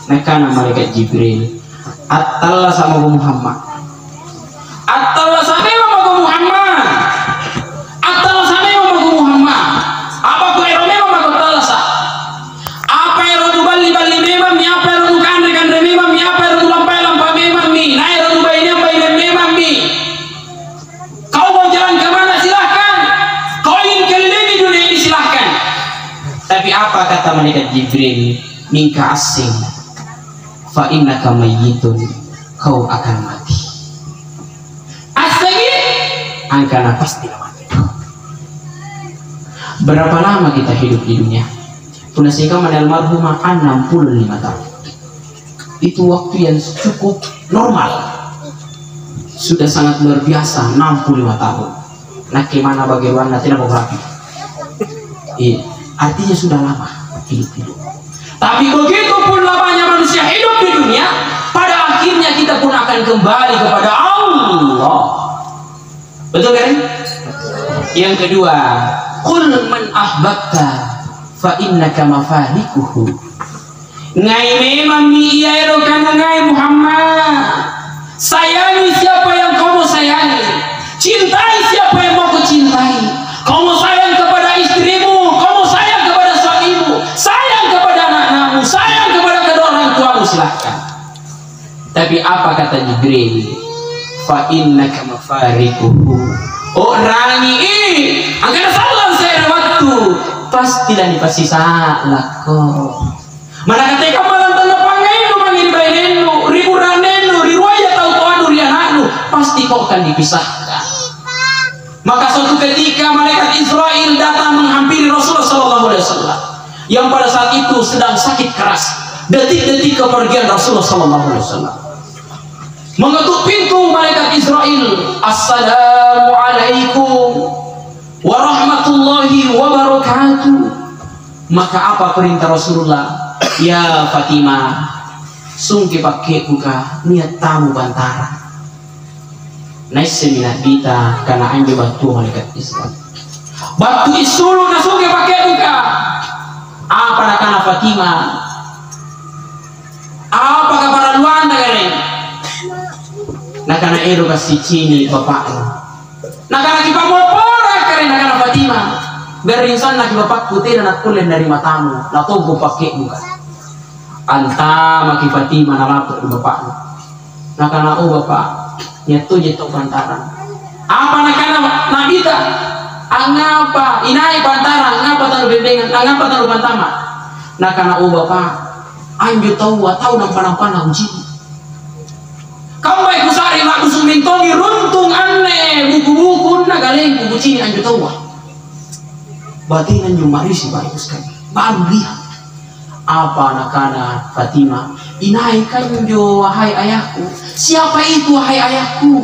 Nakana malaikat Jibril attalla sama Muhammad, attalla sama Muhammad, attalla sama Muhammad. Apa ko ero memang ko talla sa apa ero tu bali memang mi, apa ero tu kandre memang mi, apa ero tu lampai memang mi, na ero tu bayi memang mi. Kau mau jalan ke mana silahkan, kau ingin kelilingi dunia ini silahkan. Tapi apa kata malaikat Jibril? Minka asing, fa innaka mayyitun, kau akan mati. Asli, angkana pasti mati. Berapa lama kita hidup di dunia? Punasika almarhumah 65 tahun. Itu waktu yang cukup normal. Sudah sangat luar biasa 65 tahun. Nah gimana bagaimana tidak beberapa? Iya, artinya sudah lama hidup. Tapi begitu pun lamanya manusia hidup di dunia, pada akhirnya kita pun akan kembali kepada Allah. Betul kan? Yang kedua, qul man ahbabta fa innaka mafarikuhu. Ngai memang iya kan ngai Muhammad. Sayangi siapa yang kau mau sayangi, cintai siapa yang mau kau cintai. Kau mau sayang kepada istrimu, kau mau sayang kepada suamimu, sayang kepada anak-anakmu, sayang kepada kedua orang tuamu, silahkan. Tapi apa kata Jibril? Fa innaka mafarikuhu. Orang ini angkana salam saya waktu pastilah dipasti salah kok. Mana kata kamu lantan pangainu mangin bainenu riburanenu riwaya tahu tuanu riananu pasti kau akan dipisahkan. Maka suatu ketika malaikat Israel datang menghampiri Rasulullah SAW yang pada saat itu sedang sakit keras, detik-detik kepergian Rasulullah SAW. Mengetuk pintu malaikat Israel, Assalamualaikum warahmatullahi wabarakatuh. Maka apa perintah Rasulullah? Ya Fatimah, sungke pakai buka niat tamu bantara. Naik minat bita karena anje batu malaikat Israel. Batu isulu na sungke pakai buka. Apa nakana Fatimah? Apa kabar luanda kalian? Nakana ero kasih cini bapaknya. Nakana kipa mopora kalian nakana Fatimah. Berinsan nak bapak putih dan nak kulen dari matamu. Lato go pakai buka. Anta maki Fatimah nalapot di bapaknya. Nakana bapak. Nyatu jatuh pantaran. Apa nakana nabita? Angapa inai pantaran? Angapa tahu bebengan? Angapa tahu pantama? Nakana bapak. Anju tahu nampan uji. Kau baik kusari mak kusumintoni runtung aneh buku-buku nagaleng buku cini anju tahu. Berarti anju marisi baik sekali. Baru lihat. Apa nakana Fatimah? Inai kanjo wahai ayahku. Siapa itu wahai ayahku?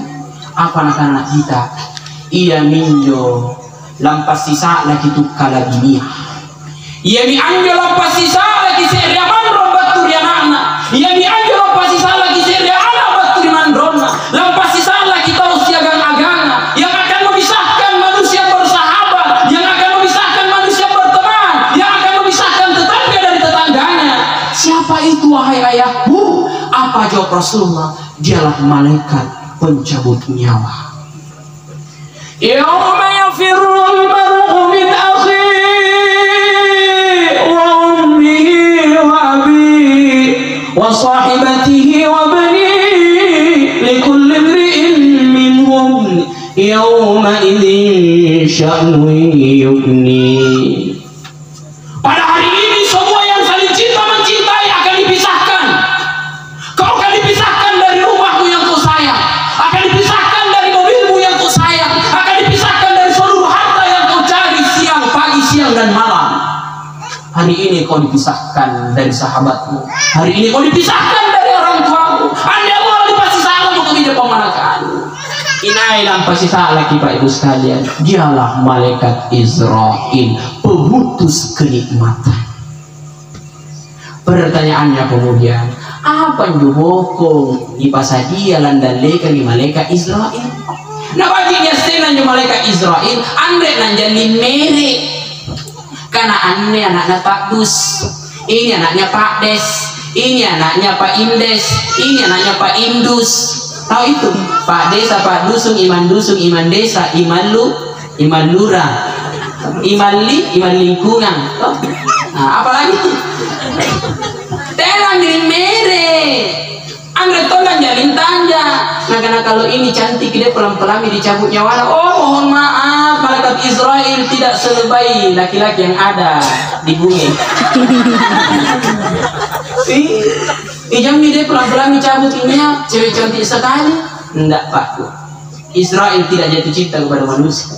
Apa nakana kita? Ia minjo lampas sisa lagi tukala dunia. Ia mi anjo lampas sisa lagi seria mandron batu dia nana. Ia mi anjo lampas sisa lagi seria anak batu di mandrona. Lampas sisa lagi tahu siagang agama yang akan memisahkan manusia bersahabat, yang akan memisahkan manusia berteman, yang akan memisahkan tetangga dari tetangganya. Siapa itu wahai ayahku? Apa jawab Rasulullah? Dialah malaikat pencabut nyawa. Yauma yafirrul mar'u min akhihi wa ummihi wa abihi wa sahibatihi wa banihi likulli imri'in minhum yawma idzin sya'nun yughni. Pada hari ini semua yang saling cinta mencintai akan dipisahkan. Kau akan dipisahkan dari rumahmu yang kau sayang, akan dipisahkan dari mobilmu yang kau sayang, akan dipisahkan dari seluruh harta yang kau cari siang, pagi, siang dan malam. Hari ini kau dipisahkan dari sahabatmu, hari ini kau dipisahkan dari orang tuamu. Anda Allah dipasti salah untuk hidup pemanakan. Inai lampasi salah Bapak Ibu sekalian. Dialah malaikat Israel, pemutus kenikmatan. Pertanyaannya kemudian, apa yang dibokong di pasal dia landalekan di malaikat Israel? Nah baginya setelah malaikat Israel, andre nanjali mere. Karena aneh anaknya Pak Dus, ini anaknya Pak Des, Ini anaknya Pak Indes, ini anaknya Pak Indus. Tahu itu? Pak Desa, Pak Dusun, Iman Desa, Iman Lurah, Iman Lingkungan. Nah, apalagi telang diri mere anggrek tolan jalin tanja. Nah, karena kalau ini cantik dia pelan-pelan dicabut nyawa. Oh, mohon maaf, malaikat Israel tidak selebay laki-laki yang ada di bumi. Ijam dia pelan-pelan dicabut ininya, cewek cantik sekali. Enggak, Pak. Israel tidak jatuh cinta kepada manusia.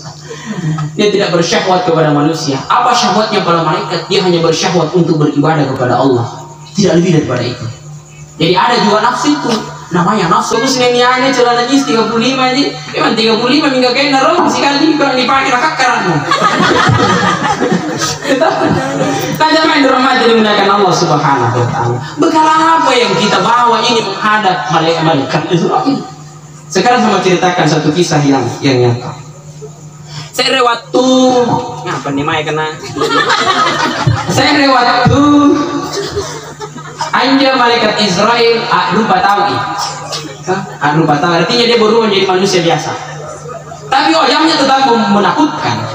Dia tidak bersyahwat kepada manusia. Apa syahwatnya pada malaikat? Dia hanya bersyahwat untuk beribadah kepada Allah. Tidak lebih daripada itu. Jadi ada juga nafsu itu. Namanya nafsu muslimnya celana jeans 35 aja. Memang 35 minggu kain naruh sekali kalau dipakai rakak karanmu. Tanya main rumah jadi menggunakan Allah Subhanahu wa taala. Bekal apa yang kita bawa ini menghadap malaikat Israel? Sekarang saya mau ceritakan satu kisah yang nyata. Saya waktu ngapa nih Mai kena? Saya waktu anja malaikat Israel lupa tahu lupa tahu artinya dia berubah menjadi manusia biasa. Tapi wajahnya tetap menakutkan.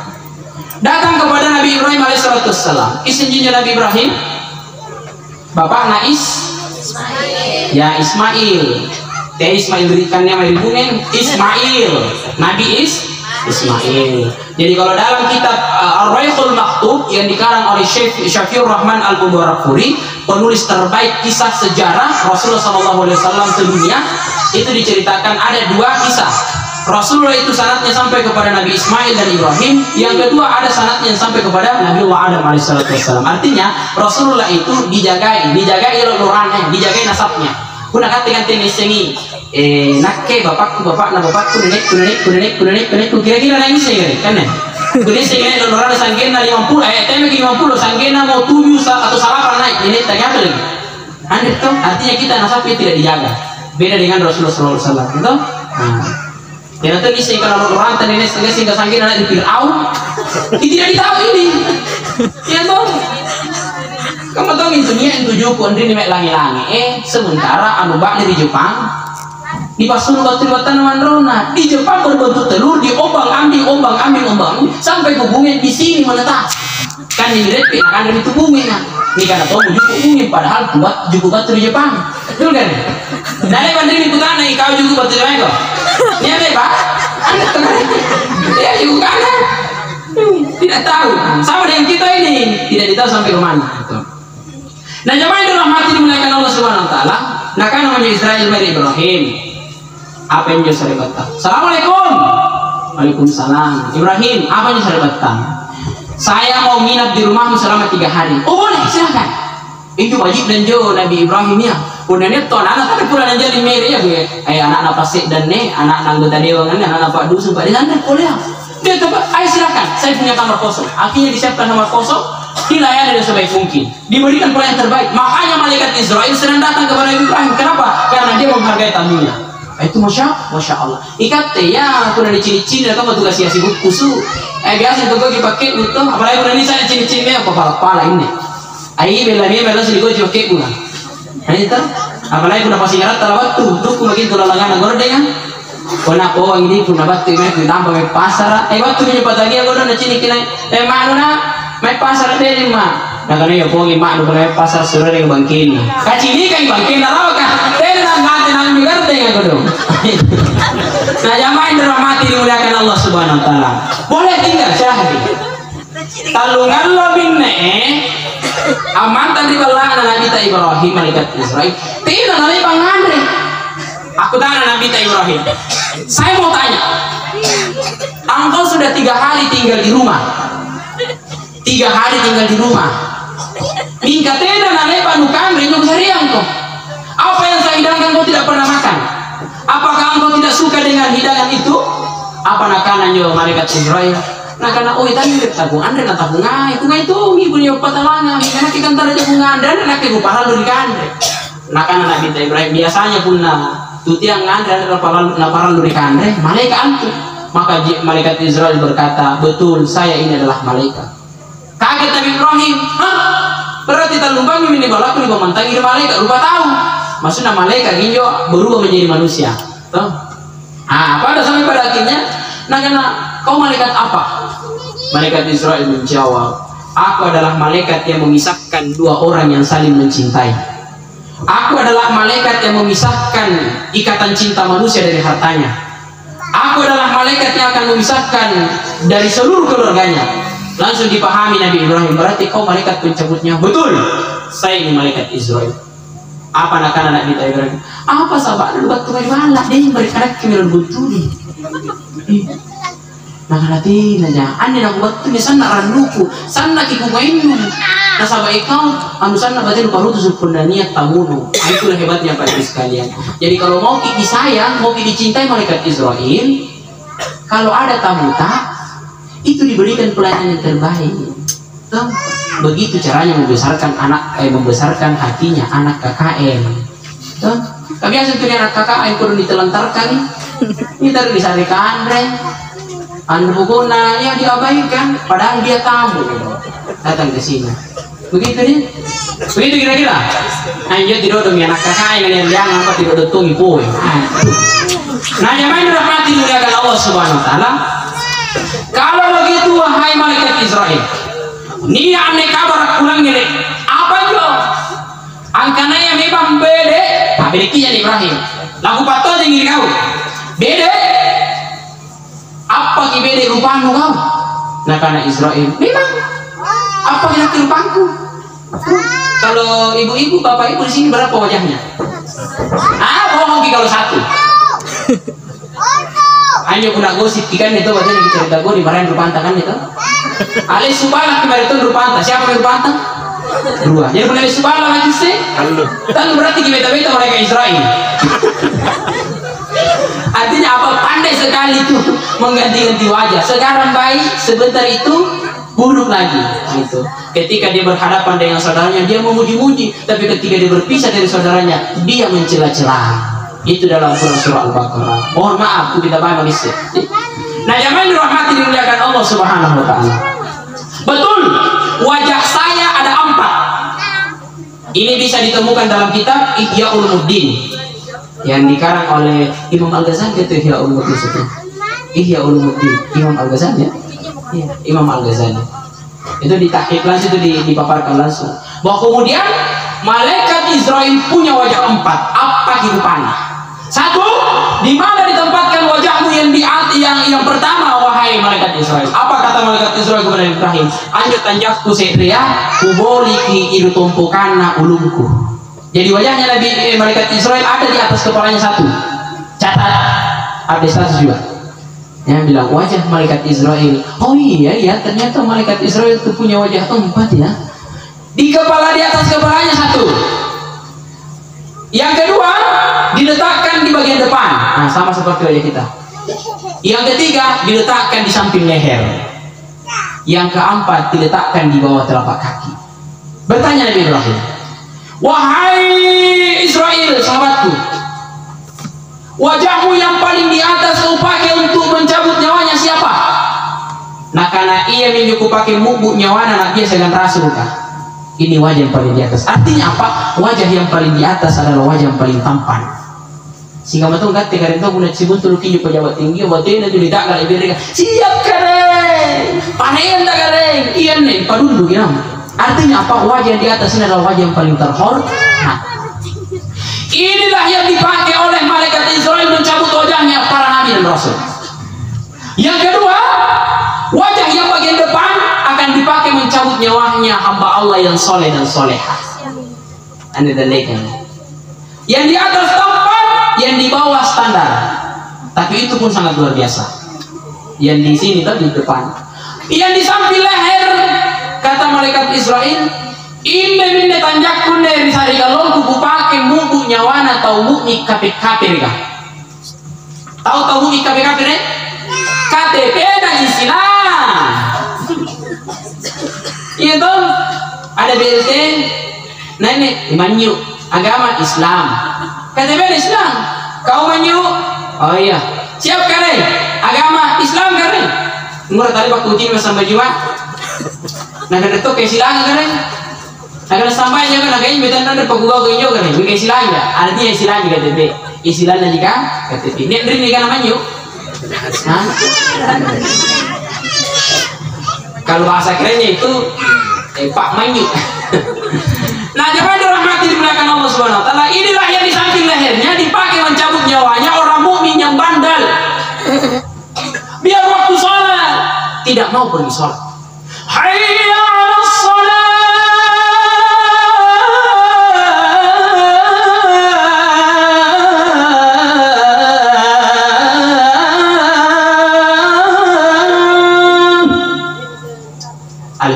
Datang kepada Nabi Ibrahim alaihissalam. Isinjinya Nabi Ibrahim, bapak Ismail. Ya Ismail. Teh Ismail berikannya meribungen Ismail. Nabi Ismail. Jadi kalau dalam kitab Ar-Raiqul Maktub yang dikarang oleh Syekh Syafiur Rahman Al-Mubarakfuri, penulis terbaik kisah sejarah Rasulullah SAW sedunia, itu diceritakan ada dua kisah. Rasulullah itu sanadnya sampai kepada Nabi Ismail dan Ibrahim. Yang kedua ada sanadnya yang sampai kepada Nabiullah Adam alaihissalam. Artinya Rasulullah itu dijagai lurahnya, dijagai nasabnya. Kuna katakan tenis ini nakke bapakku nenekku kira-kira nangis ya kan ya. Kemudian saya lurah sanggena 50 temek 50 sanggena mau 7 atau salapan naik ini tanya apa lagi. Anda tahu artinya kita nasabnya tidak dijaga. Beda dengan Rasulullah SAW itu. Ternyata ini saya kalau orang tadi ini sehingga sanggena naik di Fir'aun tidak ditahu ini. Ya toh. Kamu tahu itu nia itu juku andri mek langi-langi sementara anu bak di Jepang di pasun batu-batan manrona di Jepang berbentuk telur diombang ambing sampai hubungan di sini menetap kan di repek akan dari tubuhnya ini karena tahu juku umum padahal buat juku batu di Jepang betul kan dari banding di putana kau juku batu di Jepang ini apa pak ya juku kanan tidak tahu sama dengan kita ini tidak ditahu sampai ke mana nah jemaah yang dirahmati dimuliakan Allah Subhanahu wa taala. Nah kan namanya Israel dari Ibrahim. Apa yang saya kata? Assalamualaikum. Waalaikumsalam. Ibrahim, apa yang saya kata? Saya mau nginap di rumahmu selama 3 hari. Oh boleh, silakan. Itu wajib dan jauh Nabi Ibrahim ya. Kemudian itu anak-anak tapi pulang aja di Meri ya gue. Anak-anak pasik dan anak-anak anggota dewan kan, anak-anak Pak Dusun Pak Dewan boleh. Dia tempat, ayo silakan. Saya punya kamar kosong. Akhirnya disiapkan kamar kosong. Dilayani dengan sebaik mungkin, diberikan pelayanan terbaik. Makanya malaikat Israel sedang datang kepada Ibrahim. Kenapa? Karena dia menghargai tamunya. Itu masya Allah. Ikat ya, aku dari cini-cini, kamu tugas siasi kusu. Biasa itu gue dipakai betul. Apalagi kalau ini saya cini-cini apa kepala ini. Ayi bela sedikit gue dipakai pulang. Nah itu, apalagi udah pasti nyarat terawat tuh makin tulalangan gordengan. Kona ko ang ini pun nabat tuh main tambah main pasar. Waktu punya patagi aku udah cini kena. Mana na? May pasar din ma. Nakano yung po ima ano may pasar sura ng bangkin. Kacili kay bangkin na raw ka. Pero nang natin ang bigarte nga ko do. Nah, jamaah dirahmati dimuliakan Allah Subhanahu wa taala. Boleh tinggal sehari. Talungan lo binne amantan di bawah Nabi Ibrahim malaikat Israel. Tidak nanti Bang Andre. Aku tanya Nabi Ibrahim. Saya mau tanya. Engkau sudah 3 hari tinggal di rumah. 3 hari tinggal di rumah. Mingka teda nalepa nukan renyuk sariang kau. Apa yang saya hidangkan kau tidak pernah makan? Apakah engkau tidak suka dengan hidangan itu? Apa nakanan yo malaikat Israel? Nakana oi tadi tabung andre na tabung ngai itu ibu yo patalanga karena kita antara tabung andre nak ke paralo di kandre. Nakana Nabi Ibrahim biasanya pun tutiang andre na paralo di kandre malaikat antu. Maka malaikat Israel berkata, betul saya ini adalah malaikat. Kaget Nabi Ibrahim, Berarti talumbang ini balaku ini memantangi malaikat lupa tahu. Maksudnya malaikat ini berubah menjadi manusia. Tuh. Pada sampai pada akhirnya, nah karena kau malaikat apa? Malaikat Israel menjawab, aku adalah malaikat yang memisahkan dua orang yang saling mencintai. Aku adalah malaikat yang memisahkan ikatan cinta manusia dari hartanya. Aku adalah malaikat yang akan memisahkan dari seluruh keluarganya. Langsung dipahami Nabi Ibrahim, berarti kau malaikat pencabutnya. Betul, saya ini malaikat Israel. Apa nak anak kita Ibrahim? Apa sahabat lu batu dari mana? Dia yang berkarak kemirun butuli. Nah nanti nanya, ane nak batu di sana randuku, sana kiku mainu. Nah sahabat ikau, anu sana batin baru tu supundania tamuno. Itulah hebatnya pada sekalian. Jadi kalau mau kita disayang, mau kita dicintai malaikat Israel, kalau ada tamu tak, itu diberikan pelayanan yang terbaik. Tuh. Begitu caranya membesarkan membesarkan hatinya anak KKN. Tuh. Kebiasaan tuh anak KKN kudu ditelantarkan. Ini taruh di sari kandre. Anu bukuna ya diabaikan, padahal dia tamu datang ke sini. Begitu nih. Begitu kira-kira. Anjir tidak dong anak KKN yang jangan apa tidak dotungi poin. Nah, yang main rahmati muliakan Allah Subhanahu wa taala. Kalau begitu wahai malaikat Israel, ni ane kabar pulang gini, apa jo? Angkana yang memang bede, bede kian Ibrahim. Lagu patut yang kau, bede. Apa ki bede rupamu kau? Nah karena Israel, memang apa kira rupaku? Kalau ibu-ibu, bapak ibu di sini berapa wajahnya? Bohong ki kalau satu. Hanya guna gosip ikan itu bacanya kita cerita gue dimarahin Rupanta kan itu. Ali Subala kemarin itu Rupanta. Siapa yang Rupanta? Dua. Jadi punya Ali Subala lagi sih. Lalu berarti kita beta mereka Israel. Artinya apa? Pandai sekali itu mengganti-ganti wajah. Sekarang baik, sebentar itu buruk lagi. Gitu. Ketika dia berhadapan dengan saudaranya, dia memuji-muji. Tapi ketika dia berpisah dari saudaranya, dia mencela-cela. Itu dalam surah Al-Baqarah. Mohon maaf, aku tidak paham manusia. Nah, jangan dirahmati dimuliakan Allah Subhanahu wa taala. Betul, wajah saya ada 4. Ini bisa ditemukan dalam kitab Ihya Ulumuddin yang dikarang oleh Imam Al-Ghazali. Itu Ihya Ulumuddin itu. Ihya Ulumuddin Imam Al-Ghazali ya? Iya, Imam Al-Ghazali. Itu ditahqiq langsung, itu dipaparkan langsung. Bahwa kemudian malaikat Israel punya wajah 4. Apa kehidupannya? 1, di mana ditempatkan wajahmu yang pertama wahai malaikat Israel? Apa kata malaikat Israel kepada Ibrahim? Anjut tanjakku seria kuboliki iru tumpukanna ulumku. Jadi wajahnya malaikat Israel ada di atas kepalanya 1. Catat, ada status juga. Yang bilang wajah malaikat Israel. Oh iya, ternyata malaikat Israel itu punya wajah 4 ya. Di atas kepalanya 1. Yang kedua, diletakkan di bagian depan. Nah, sama seperti wajah kita. Yang ketiga, diletakkan di samping leher. Yang keempat, diletakkan di bawah telapak kaki. Bertanya Nabi Ibrahim, wahai Israel, sahabatku, wajahmu yang paling di atas kau pakai untuk mencabut nyawanya siapa? Nah, karena ia menyuku pakai mubuk nyawana, nak dia dengan rasulkah? Ini wajah yang paling di atas. Artinya apa? Wajah yang paling di atas adalah wajah yang paling tampan. Sehingga betul kan tegarin tahu guna cibuntul kinyu pejabat tinggi, waktu itu tidak kalau ibadah siap kareng, panen tak kareng, iya nih, padundu gitu. Artinya apa? Wajah yang di atas ini adalah wajah yang paling terhormat. Inilah yang dipakai oleh malaikat Israel mencabut wajahnya para nabi dan rasul. Yang kedua, wajah yang bagian depan akan dipakai mencabut nyawanya hamba Allah yang soleh dan solehah. Anda dalekan. Yang di atas tampan, yang di bawah standar. Tapi itu pun sangat luar biasa. Yang di sini tadi di depan. Yang di samping leher, kata malaikat Israel, ini minne tanjakku dari sari galon ku pakai mubuk nyawana atau mubuk KPK. Tahu mubuk KPK ne? KTP dan Islam. Itu ada BLT, nenek manyu agama Islam, KTP Islam. Kau manyu, oh iya, siap kare agama Islam kare. Murah tadi waktu uji sama jiwa. Nah dari itu kesilangan kare. Agar sampai aja kan agaknya betul nanda pagugau ke inyo kan ya, bukan istilahnya. Artinya istilahnya KTP, istilahnya jika KTP. Ini dari nikah namanya yuk. Kalau bahasa kerennya itu Pak Manyu. Nah, jemaah dirahmati dimuliakan Allah Subhanahu wa taala, inilah yang di samping lehernya dipakai mencabut nyawanya orang mukmin yang bandel. Biar waktu sholat tidak mau pergi sholat. Hayya 'alas sholat.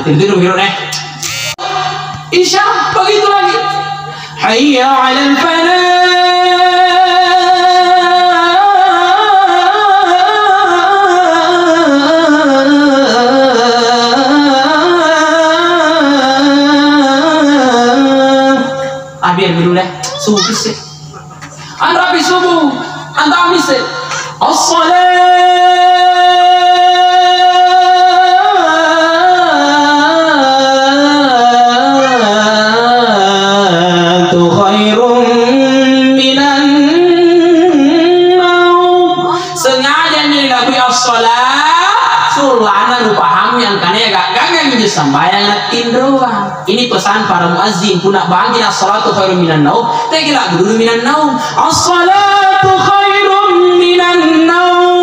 Tidur deh. Isya begitu lagi. Hayya 'alal falah. Biar dulu deh. Subuh sih. Anda habis subuh, anda habis sih. As-salat. Sambayang tindroan. Ini pesan para muazzin punak bagi as-salatu khairun minan naum. Tegila dulu minan naum. As-salatu khairun minan naum.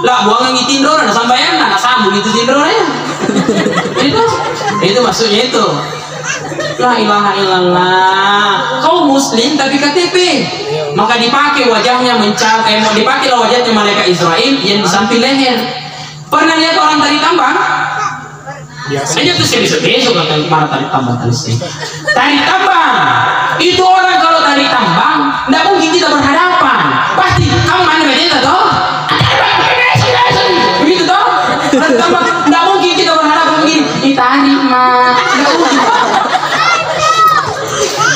Lah buang yang tindroan sambayang nak sambung itu tindroan. Itu maksudnya itu. La ilaha illallah. Kau muslim tapi KTP. Maka dipakai wajahnya mau dipakailah wajahnya malaikat Israel yang di samping leher. Pernah lihat orang tari tambang? Biasanya tuh besok kan mana tari tambang tari tambang. Itu orang kalau tari tambang, tidak mungkin kita berhadapan. Pasti kamu mana beda toh? Begitu toh? Tari tambang, tidak mungkin kita berhadapan begini. Ditarik mah, tidak mungkin.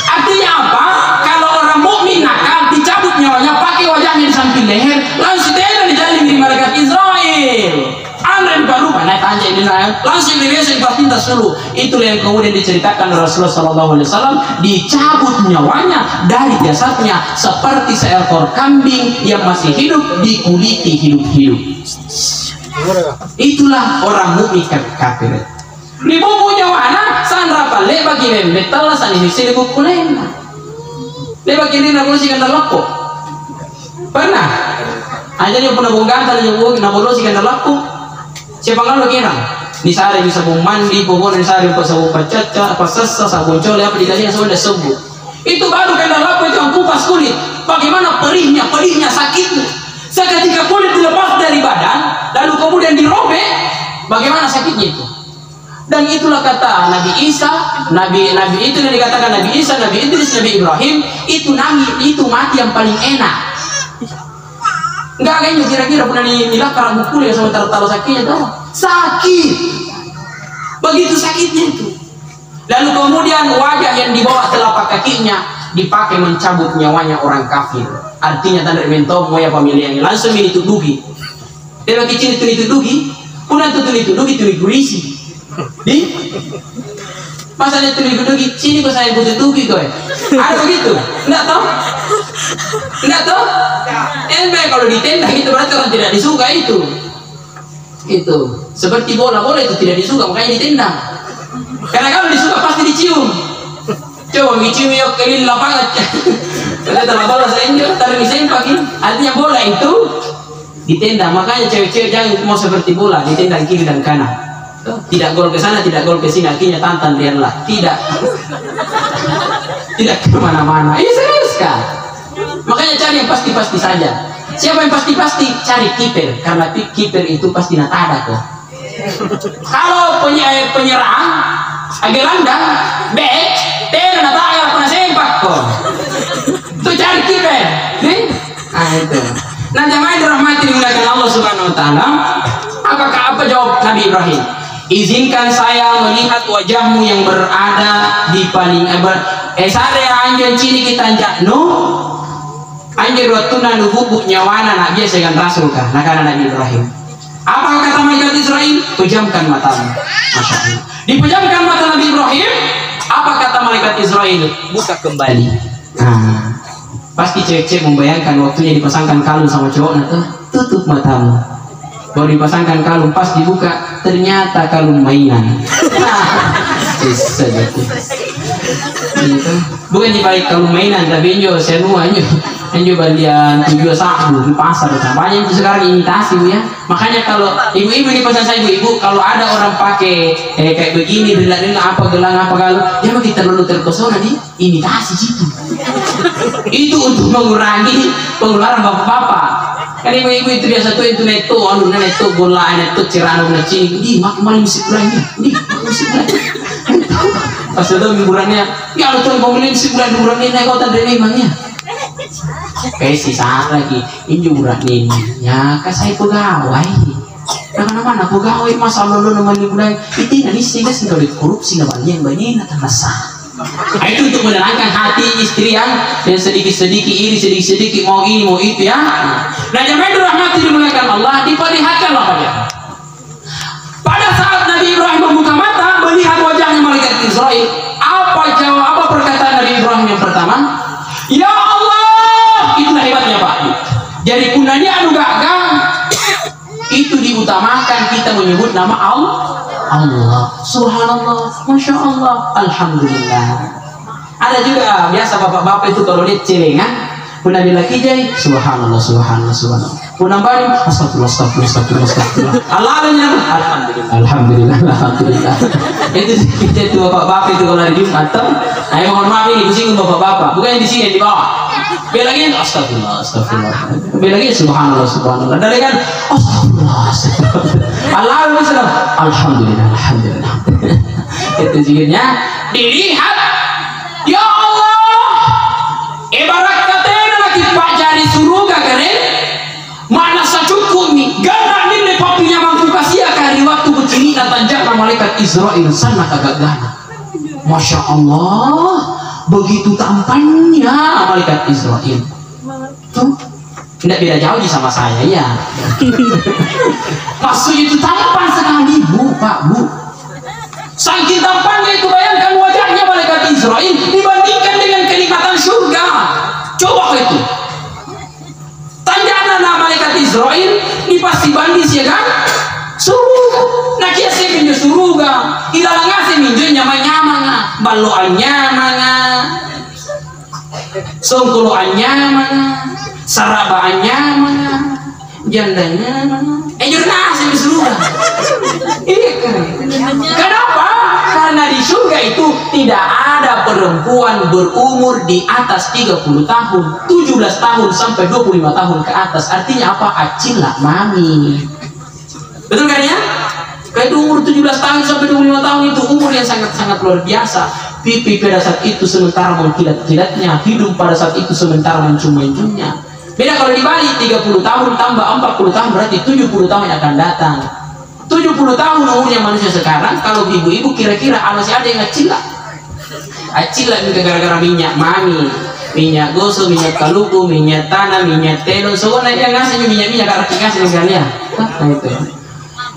Artinya apa? Kalau orang mukmin nakal dicabut nyawanya, pakai wajahnya di samping leher, langsung tidak dijalin di malaikat Israel. Andren baru naik tanya ini langsung dibiasa dipintas dulu. Itulah yang kemudian diceritakan Rasulullah SAW, dicabut nyawanya dari jasadnya seperti seekor kambing yang masih hidup dikuliti hidup-hidup. Itulah orang mukmin kafir. Di buku nyawana sandra pale bagi membetal san ini sini buku lain. Lebak ini nak boleh sikan dalapko. Pernah? Aja dia pernah bongkar tadi yang nak boleh sikan dalapko. Siapa kalau kira? Di sari bisa sabun mandi, pokoknya di sari pas sabun pacaca, pas sasa, sabun coli apa dikasih semua dah sembuh. Itu baru kena lapor itu yang kupas kulit. Bagaimana perihnya, sakitnya. Seketika kulit dilepas dari badan, lalu kemudian dirobek, bagaimana sakitnya itu? Dan itulah kata Nabi Isa, Nabi itu yang dikatakan Nabi Isa, Nabi Idris, Nabi Ibrahim, itu mati yang paling enak. Enggak kayaknya kira-kira pernah dilakar mukul ya sama taruh sakitnya tuh. Sakit. Begitu sakitnya itu. Lalu kemudian wajah yang dibawa telapak kakinya dipakai mencabut nyawanya orang kafir. Artinya tanda mentom moya pemilihannya langsung ini tudugi. Dia kecil itu dugi, punan itu dugi gurisi. Di masanya dugi sini kok saya butuh dugi kau. Ada begitu? Enggak tahu? Enggak tahu? Kalau ditendang itu berarti orang tidak disuka itu. Itu seperti bola itu tidak disuka makanya ditendang. Karena kalau disuka pasti dicium. Coba dicium yuk kelil lapangan. Kalau telah bola saya ini tarik sempak ini. Artinya bola itu ditendang. Makanya cewek-cewek jangan mau seperti bola ditendang kiri dan kanan. Tidak gol ke sana, tidak gol ke sini. Akhirnya tantan biarlah. Tidak. Tidak kemana-mana. Ini serius kan? Makanya cari yang pasti-pasti saja. Siapa yang pasti-pasti? Cari kiper. Karena kiper itu pasti natada kok. Kalau penyerang agak landang, back, tidak natada pernah sempak kok. Itu cari kiper. Nah itu. Nah jamaah dirahmati dimuliakan Allah Subhanahu Wa Taala. Apa jawab Nabi Ibrahim? Izinkan saya melihat wajahmu yang berada di paling saya anjir cini kita jakno anjir watuna nububuk nyawana nak biasa dengan rasul kah nak Nabi Ibrahim. Apa kata malaikat Israel? Pejamkan matamu. Masya Allah. Dipejamkan mata Nabi Ibrahim, apa kata malaikat Israel? Buka kembali. Nah, pasti cewek-cewek membayangkan waktunya dipasangkan kalung sama cowoknya tuh, tutup matamu. Baru dipasangkan kalung, pas dibuka ternyata kalung mainan. Bisa gitu. Bukan dibalik kalung mainan, tapi nyo senuanya. Yang balian 7 sabu di pasar, banyak itu sekarang imitasi Bu ya. Makanya kalau ibu-ibu di pesan saya, ibu kalau ada orang pakai kayak begini, rila-rila apa gelang apa kalau, jangan kita terlalu terpesona di imitasi situ. Itu untuk mengurangi pengeluaran bapak-bapak. Kan ibu-ibu itu biasa tuh itu neto, anu neto bola, neto cirano neci, di mak malam musik belanja, di musik belanja. Pas ada hiburannya, ya lo tuh pembeli musik belanja hiburannya naik kota dari emangnya. Kayak sisa lagi injuran ini ya kan saya pegawai mana pegawai masa lalu namanya mulai itu nanti sehingga sehingga korupsi namanya yang banyak terasa. Itu untuk menenangkan hati istri yang sedikit-sedikit iri, sedikit-sedikit mau ini mau itu ya. Nah jamaah dirahmati dimuliakan Allah, diperlihatkanlah pada saat Nabi Ibrahim membuka mata melihat wajahnya malaikat Israel. Apa perkataan Nabi Ibrahim yang pertama? Ya Allah. Itulah hebatnya Pak. Jadi kunanya anu gagang itu diutamakan kita menyebut nama Allah. Subhanallah, Masya Allah, Alhamdulillah. Ada juga biasa bapak-bapak itu kalau lihat celengan puna bila kijai Subhanallah, Subhanallah, Subhanallah. Puna baring astagfirullah, astagfirullah, astagfirullah, astagfirullah. Alhamdulillah, Alhamdulillah. Itu bapak-bapak itu kalau hari Jumat atau mohon maaf ini kusinggung bapak-bapak, bukan di sini di bawah. Belagi astagfirullah, astagfirullah. Belagi subhanallah, subhanallah. Dari kan astagfirullah, astagfirullah. Alhamdulillah, alhamdulillah. Itu zikirnya dilihat. Ya Allah, ibarat katanya lagi baca di surga keren. Mana secukupnya gana nilai papinya mampu kasih kari waktu begini datang malaikat Israel sana kagagana. Masya Allah. Begitu tampannya malaikat Israel tuh tidak beda jauh sama saya ya. Maksudnya itu tampan sekali Bu, Pak, Bu. Saking tampannya itu, bayangkan wajahnya malaikat Israel dibandingkan dengan kenikmatan surga. Coba itu tanjana malaikat Israel ini pasti banding ya kan suruh nah kia sih minju surga ilang ngasih minju nyaman-nyaman baloan nyaman songkoloan nyaman sarabaan nyaman jandanya nasi di surga. Kenapa? Karena di surga itu tidak ada perempuan berumur di atas 30 tahun 17 tahun sampai 25 tahun ke atas. Artinya apa? Acil lah mami. Betul kan ya? Kayak umur 17 tahun sampai 25 tahun itu umur yang sangat-sangat luar biasa. Pipi pada saat itu sementara mengkilat-kilatnya, hidung pada saat itu sementara mencium-ciumnya. Beda kalau di Bali 30 tahun tambah 40 tahun berarti 70 tahun yang akan datang. 70 tahun umurnya manusia sekarang. Kalau ibu-ibu kira-kira masih ada yang ngacilak. Acilak juga gara-gara minyak mami, minyak gosok, minyak kaluku, minyak tanah, minyak telur. Soalnya yang ngasih minyak-minyak karena dikasih sekalian. Nah itu.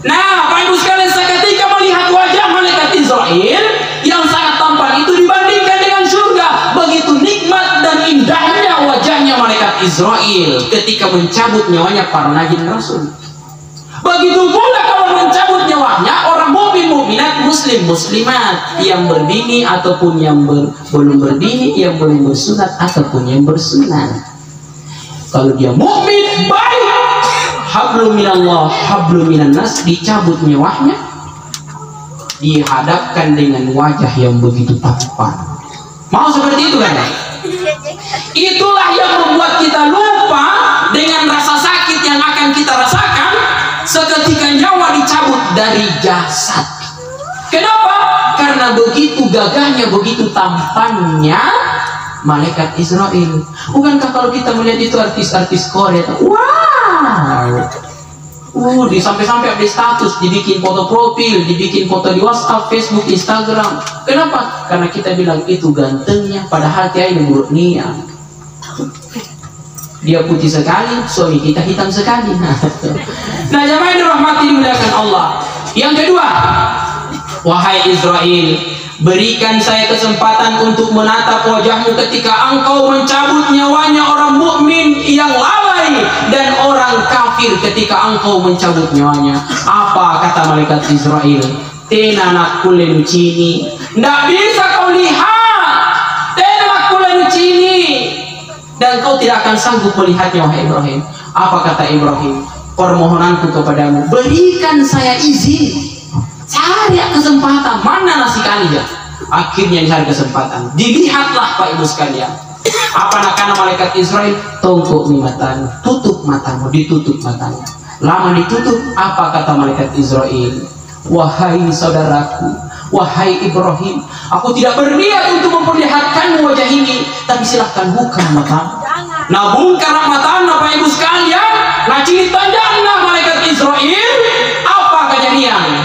Nah, Bapak Ibu sekalian, seketika melihat wajah malaikat Israel yang sangat tampan itu dibandingkan dengan surga, begitu nikmat dan indahnya wajahnya malaikat Israel ketika mencabut nyawanya para nabi dan rasul. Begitu pula kalau mencabut nyawanya orang mukmin mukminat, muslim muslimat, yang berbini ataupun yang belum berbini, yang belum bersunat ataupun yang bersunat. Kalau dia mukmin baik, hablum minallah hablum minannas, dicabut nyawanya, dihadapkan dengan wajah yang begitu tampan. Mau seperti itu kan? Itulah yang membuat kita lupa dengan rasa sakit yang akan kita rasakan seketika nyawa dicabut dari jasad. Kenapa? Karena begitu gagahnya, begitu tampannya malaikat Israel. Bukankah kalau kita melihat itu artis-artis Korea, wow, sampai-sampai update status, dibikin foto profil, dibikin foto di WhatsApp, Facebook, Instagram. Kenapa? Karena kita bilang itu gantengnya, padahal dia ini buruk niat. Dia putih sekali, suami kita hitam sekali. Nah, jamaah yang dirahmati dimuliakan Allah. Yang kedua, Wahai Israel, berikan saya kesempatan untuk menatap wajahmu ketika engkau mencabut nyawanya orang mukmin yang lalai dan orang kafir ketika engkau mencabut nyawanya. Apa kata malaikat Israel? Tena kulen cini, ndak bisa kau lihat. Tena kulen cini, dan kau tidak akan sanggup melihatnya wahai Ibrahim. Apa kata Ibrahim? Permohonanku kepadamu, berikan saya izin. Cari kesempatan, mana nasi kalian? Akhirnya dicari kesempatan. Dilihatlah Pak Ibu sekalian. Apa nakana malaikat Israel? Tongkok ni matamu, tutup matamu, ditutup matamu. Lama ditutup, apa kata malaikat Israel? Wahai saudaraku, wahai Ibrahim, aku tidak berniat untuk memperlihatkanmu wajah ini, tapi silahkan buka matamu. Nah, bungkar matamu Pak Ibu sekalian. Nah, ceritanya malaikat Israel, apa kejadian?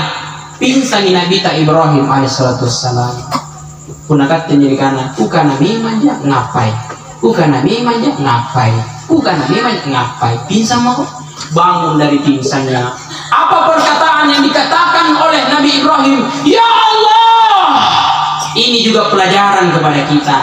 Pingsan Nabi Ibrahim alaihissalam. Punakat menjadikan bukan Nabi manja ngapai, bukan Nabi manja ngapai, bukan Nabi manja ngapai. Pingsan mau bangun dari pingsannya. Apa perkataan yang dikatakan oleh Nabi Ibrahim? Ya Allah, ini juga pelajaran kepada kita.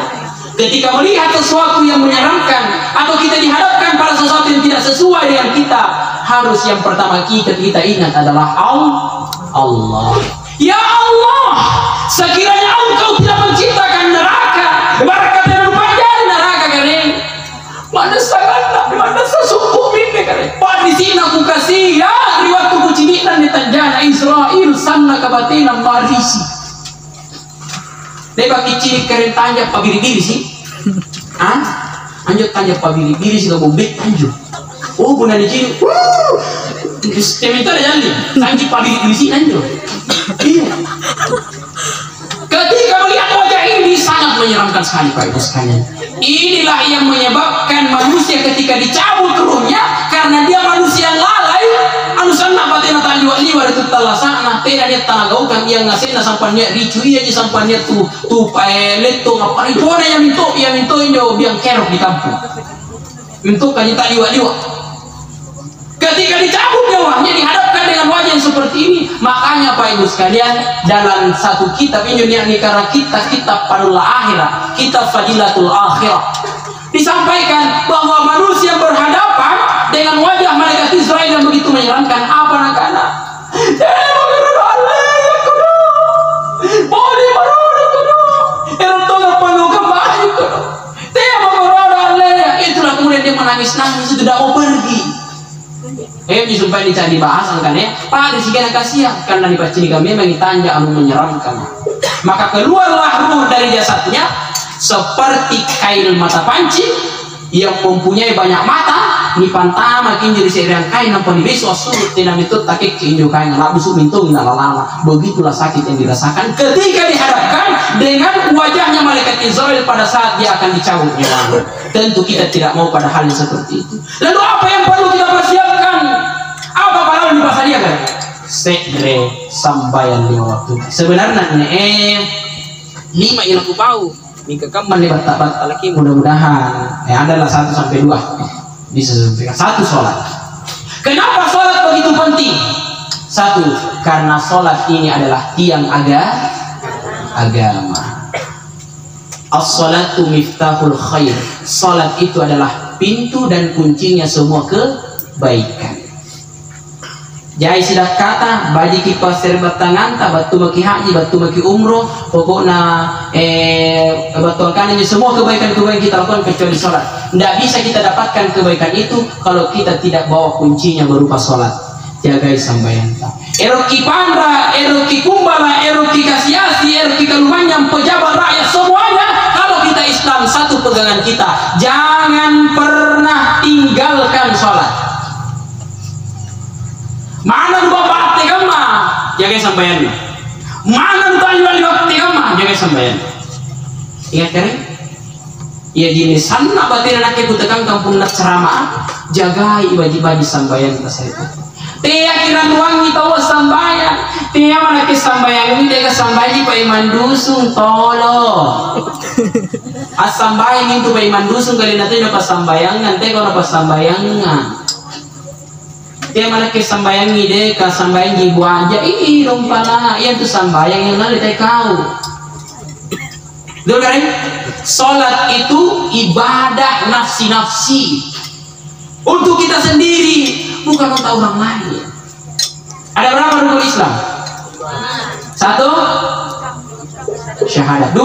Ketika melihat sesuatu yang menyeramkan atau kita dihadapkan pada sesuatu yang tidak sesuai dengan kita, harus yang pertama kita ingat adalah Allah. Ya Allah, sekiranya Engkau tidak menciptakan neraka, mereka tidak mempelajari neraka kering. Mana sangat, mana sesuatu mimpi kering. Pak di sini aku kasih ya, riwayat kucinitan di tanjana Israel sana kabatina marisi. Deba kecil keren tanya pabiri-biri sih. Anjut tanya pabiri-biri sih kamu bet anjut. Oh guna di sini. Sementara jadi sanji pabiri-biri sih anjut. Iya. Ketika melihat wajah ini sangat menyeramkan sekali Pak Ibu sekalian. Inilah yang menyebabkan manusia ketika dicabut ruhnya karena dia manusia yang lalai. Anusan nak batena tali liwar itu talasana tena dia tanagaukan dia ngasena sampannya ricu iya ji sampannya tu leto ngapain itu ada yang minto injo biang kerok di kampung. Minto kan tali liwar. Ketika dicabut nyawanya dihadapkan dengan wajah yang seperti ini, makanya Pak Ibu sekalian dalam satu kitab ini karena kitab Fadlul Akhirah, kitab Fadilatul Akhirah, disampaikan bahwa manusia berhadapan dengan wajah malaikat Israel yang begitu menyeramkan. Apa nakana? Itulah kemudian dia menangis-nangis, tidak mau pergi. Supaya dicari bahas kan ya Pak disikan kasihan karena dipacini kami memang ditanya anu menyeramkan. Maka keluarlah ruh dari jasadnya seperti kain mata panci yang mempunyai banyak mata. Ni pantama makin jadi serang kain nampak di besok surut tidak itu takik kinju kain nggak busuk mintung lama. Begitulah sakit yang dirasakan ketika dihadapkan dengan wajahnya malaikat Israel pada saat dia akan dicabut nyawanya. Tentu kita tidak mau pada hal yang seperti itu. Lalu apa yang perlu kita persiapkan? Apa pahlawan di pasar dia kan? Segre sambayan lima waktu. Sebenarnya ini 5 yang aku tahu. Ini kekaman lebat tabat lagi mudah-mudahan adalah 1 sampai 2 bisa sampaikan. 1 sholat. Kenapa sholat begitu penting? 1, karena sholat ini adalah tiang agama. As-sholatu miftahul khair. Sholat itu adalah pintu dan kuncinya semua kebaikan. Jadi sudah kata bagi ki pasir batangan ta batu maki haji batu maki umroh pokoknya batu kan ini semua kebaikan kita lakukan kecuali sholat. Tidak bisa kita dapatkan kebaikan itu kalau kita tidak bawa kuncinya berupa sholat. Jagai sambayan ta. Eroki pandra, eroki kumbala, eroki kasiasi, eroki kalumanyam pejabat rakyat semuanya. Kalau kita Islam satu pegangan kita, jangan pernah tinggalkan sholat. Mana bapak tegama jaga sambayan. Mana tanya waktu tegama jaga sambayan. Ingat kan? Ya jenis sana batin anak ibu tekan kampung nak ceramah jaga ibaji sambayan pasal itu. Tia kira wangi tahu sambayan. Tia mana ke sambayan ini dia sambayi Pak Iman Dusung tolo. Asambayan itu Pak Iman Dusung kali nanti dapat sambayangan. Tega dapat sambayangan. Dia malah ke sambayang ide ke sambayang ibu aja ih dong pala yang tuh sambayang yang lalu teh kau. Dengar, sholat itu ibadah nafsi untuk kita sendiri, bukan untuk orang lain. Ada berapa rukun Islam? 1, syahadat. 2,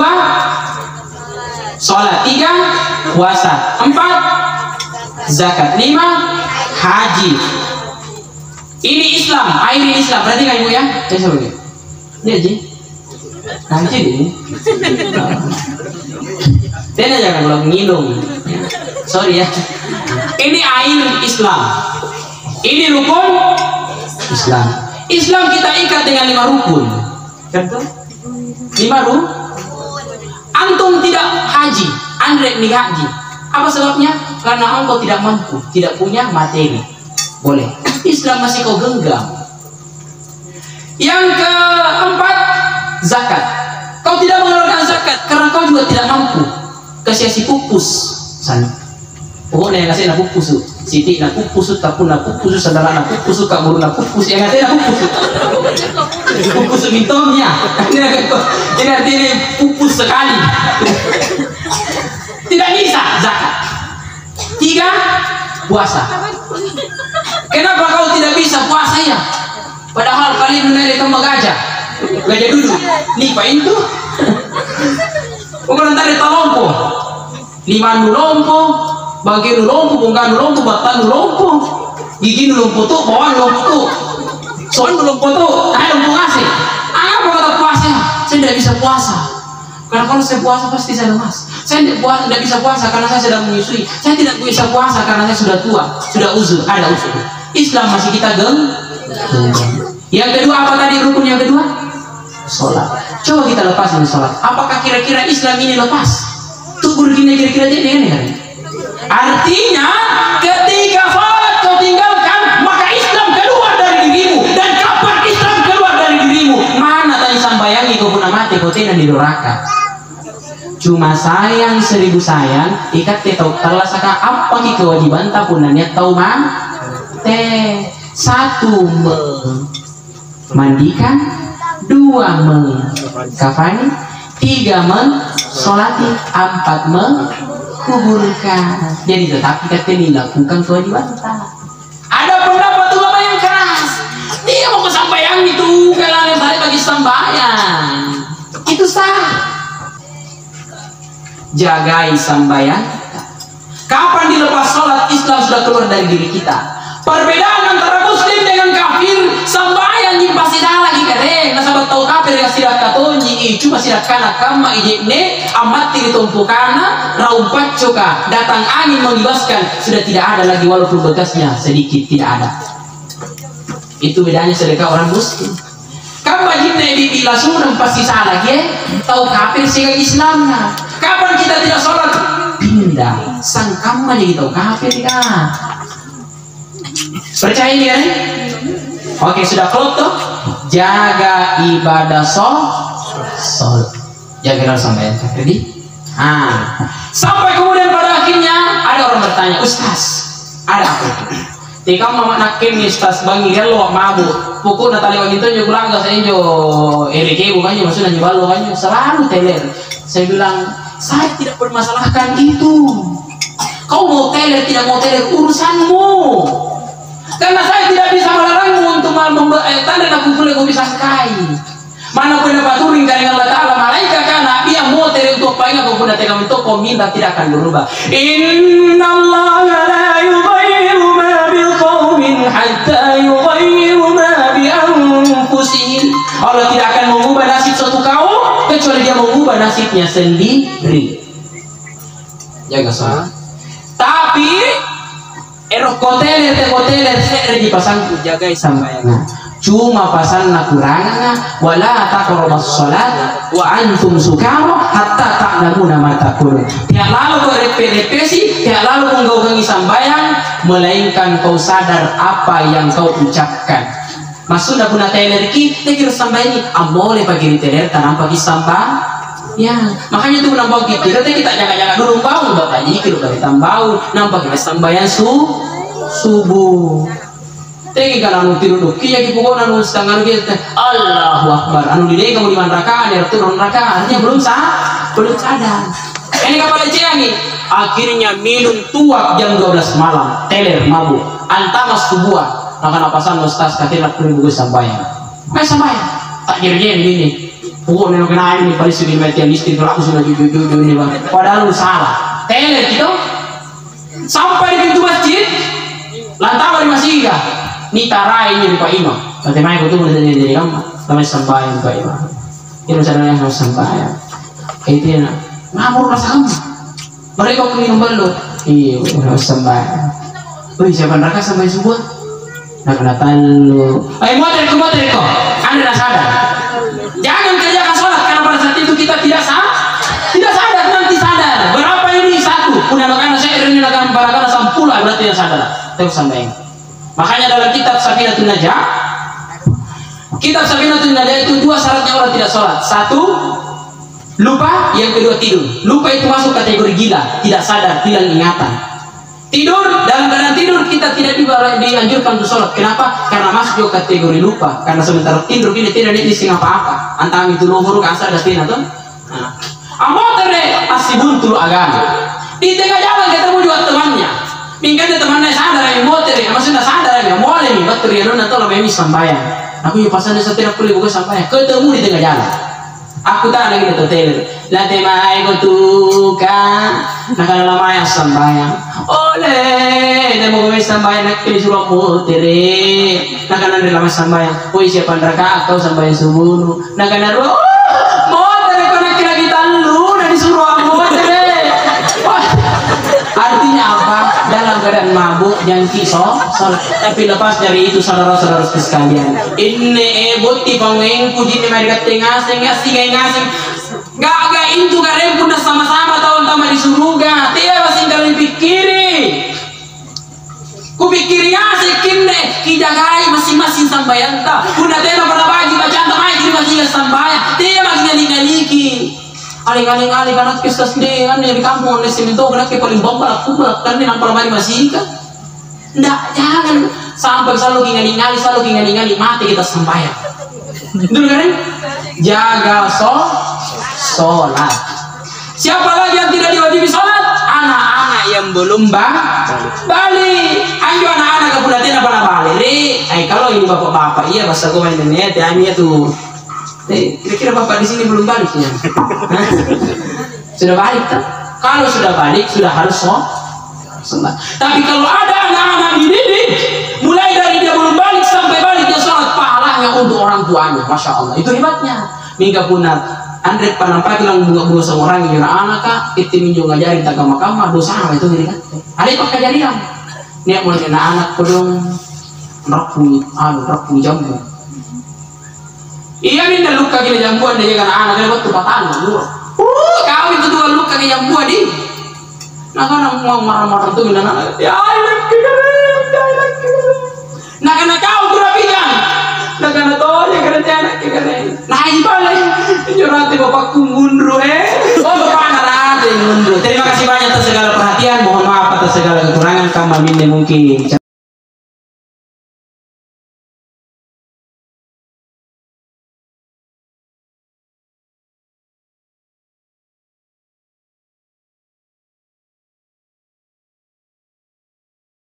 sholat. 3, puasa. 4, zakat. 5, haji. Ini Islam, air Islam. Berarti kan ibu ya? Ini aja. Nanti dulu. Dia jangan belum minum. Sorry ya. Ini air Islam. Ini rukun Islam. Islam kita ikat dengan 5 rukun. Contoh? 5 rukun. Antum tidak haji, Andre nih haji. Apa sebabnya? Karena engkau tidak mampu, tidak punya materi. Boleh. Islam masih kau genggam. Yang keempat, zakat. Kau tidak mengeluarkan zakat karena kau juga tidak mampu. Kasih si pupus sana. Pokoknya yang kasih nak pupus, siti nak pupus, tapun nak pupus, saudara nak pupus, kabur nak pupus, yang kasih nak pupus. Pupus mintomnya. Ini artinya pupus sekali. Tidak bisa zakat. 3, puasa. Kenapa kau tidak bisa puasa ya? Padahal kalian menari tambah gajah duduk. Nipa itu. Bukan tadi talompo. 5 nulompo, bagian nulompo, bongkar nulompo, batang nulompo, gigi nulompo tuh, bawah nulompo tuh, soal nulompo tuh, nulompo ngasih. Apa kata puasa? Saya tidak bisa puasa. Karena kalau saya puasa pasti saya lemas. Saya tidak bisa puasa karena saya sedang menyusui. Saya tidak bisa puasa karena saya sudah tua, sudah uzur, ada uzur. Islam masih kita genggam. Yang kedua apa tadi rukun yang kedua? Sholat. Coba kita lepas ini sholat. Apakah kira-kira Islam ini lepas? Tubuh gini kira-kira jadi ini kan? Artinya ketika sholat kau tinggalkan, maka Islam keluar dari dirimu. Dan kapan Islam keluar dari dirimu? Mana tadi sambayangi kau pun mati kau tidak di neraka. Cuma sayang 1000 sayang ikat te tau terlasaka apa ki kewajiban tak pun niat tau man teh 1 mandikan, 2 mengkafani, 3 mensolati, 4 menguburkan. Jadi tetapi kita lakukan kewajiban tak. Ada pendapat ulama yang keras, dia mau kesambayang itu kalau yang bagi sambayang itu sah. Jagai sambayan. Kapan dilepas sholat, Islam sudah keluar dari diri kita. Perbedaan antara muslim dengan kafir, sambayan yang pasti dah lagi keren. Nasabah tahu kafir yang sirat katonji, cuma sirat kana kama ijekne, amati ditumpukana, raumpat coka, datang angin menggibaskan, sudah tidak ada lagi walaupun bekasnya sedikit tidak ada. Itu bedanya sedekah orang muslim. Kamu wajibnya bila sudah pasti salah ya, tahu kafir sehingga Islamnya. Kapan kita tidak sholat? Pindah, sang kamu aja gitu kafir kan? Percaya ini kan? Oke sudah klop tuh. Jaga ibadah sholat. Jaga sampai jadi. Sampai kemudian pada akhirnya ada orang bertanya, Ustaz, ada apa itu? Tika mama nakem ni Ustaz bangi gelo mabuk. Pukul natali wangi itu juga langgar saya jo ereke bukannya maksudnya nyebalo kan selalu teler. Saya bilang saya tidak bermasalahkan itu. Kau mau teler tidak mau teler urusanmu. Karena saya tidak bisa melarangmu untuk tanda nak kumpul yang bisa kai. Mana pun dapat turing dari Allah Taala malaikat karena dia mau teler untuk apa yang kau pun datang untuk kau minta tidak akan berubah. Innallaha la yughayyiru ma biqaumin hatta yughayyiru ma bi anfusihim. Allah tidak akan mengubah nasib suatu kaum kecuali dia mengubah nasibnya sendiri. Jaga sholat. Tapi koteler di pasang jaga sambayang. Cuma pasal nakurangna wala taqrabus salat wa antum sukara hatta ta'lamuna ma taqulun. Tiap lalu kau repetisi, tiap lalu kau gangi sambayang melainkan kau sadar apa yang kau ucapkan. Maksudnya guna teler ki, tekir sambayang amole pagi teler tanam pagi sambang. Ya, makanya itu menambah kita jangan dulu bau bapak jikir udah ditambah nampak kita sambayang subuh. Tegi kan anu tidur kia ki pokoknya anu setengah gitu. Allahu Akbar. Anu didei kamu di mana rakaat ya turun rakaat. Artinya belum sadar. Ini kapal nih. Akhirnya minum tuak jam 12 malam. Teler mabuk. Antamas tubuhan. Nah kenapa san ustaz katanya perlu buku sambayan. Mai sambayan. Tak jerjen gini. Pokoknya nak kena ini paling sedih mati yang istri berlaku sudah jujur ini bang. Padahal lu salah. Teler gitu. Sampai di pintu masjid. Lantawa di masjid kah? Ni tarai ini Pak Imam. Nanti mai aku tuh mulai dari kamu. Kami sampai Pak Imam. Ini rencana yang harus sampai. Itu ya. Ngamur rasa kamu. Mereka minum belum. Iya, harus sampai. Wih, siapa neraka sampai subuh? Nak kenataan lu. Ayo motor kok. Anda dah sadar. Jangan kerjakan sholat karena pada saat itu kita tidak sadar nanti sadar. Berapa ini satu? Punya anak saya ini akan para sampula berarti yang sadar. Terus sampai. Makanya dalam kitab Safinatun Najah itu 2 syaratnya orang tidak sholat. 1, lupa, yang kedua tidur. Lupa itu masuk kategori gila, tidak sadar, hilang ingatan. Tidur, dalam keadaan tidur kita tidak dianjurkan untuk sholat. Kenapa? Karena masuk juga kategori lupa. Karena sementara tidur kita tidak diisi apa-apa. Antara itu luhur kasar dan tina tuh. Amotere asibuntul agama. Di tengah jalan ketemu juga temannya. Mingkanya temannya sadar yang motor ya, maksudnya sadar ya, boleh nih, betul ya, nona tolong memi sambayan. Aku juga pasannya setiap kali buka sambayan, ketemu di tengah jalan. Aku tak lagi di hotel, latih mai kutuka, nak kalau lama yang sambayan, oleh, dia mau kami sambayan nak pilih suruh motor, nak kalau nanti lama sambayan, oh siapa neraka kau sambayan subuh, nak kalau motor kau nak kira kita lu, nak disuruh motor. Artinya apa? Dalam keadaan mabuk jangan kisah sholat. Tapi lepas dari itu saudara-saudara sekalian, ini bukti pengengku jadi mereka ngasing gak itu kalian pun sama-sama tahun-tahun di surga. Tidak masih kalian pikiri. Kupikiri asikin deh, kijagai masing-masing sambayan tak. Bunda tema pada pagi bacaan tak main masih sambayan. Tidak masih ngaliki. Aling-aling anak kisah sendiri kan di kampung oleh seminto kena ke paling bomba aku kan di nampal mari masih kan ndak jangan sampai selalu ingali mati kita sembahyang dulu kan jaga sholat. Siapa lagi yang tidak diwajibi sholat? Anak-anak yang belum balik. Ayo anak-anak kemudian apa balik. Kalau ini bapak-bapak iya bahasa gue main net ya tuh. Kira-kira bapak di sini belum balik ya? Sudah balik kan? Kalau sudah balik sudah harus sholat. Tapi kalau ada anak-anak dididik, mulai dari dia belum balik sampai balik dia sholat, pahalanya untuk orang tuanya, masya Allah. Itu hebatnya. Mingga punat, Andre panampak bilang bunga-bunga sama orang yang anak kak, itu minjau ngajarin tak kamar dosa itu ini kan? Ada yang pakai jadian. Niat mulai anak kodong rapu jambu. Iya minta luka gila jambuan dia jangan anak dia buat tupatan dulu. Kau itu tuh luka gila jambuan di. Nah kan mau marah-marah tuh gila anak. Ya laki keren. Nah karena kau tuh rapikan. Nah karena toh ya keren anak keren. Nah ini boleh. Jurati bapakku mundur bapak narate mundur. Terima kasih banyak atas segala perhatian. Mohon maaf atas segala kekurangan kami mungkin.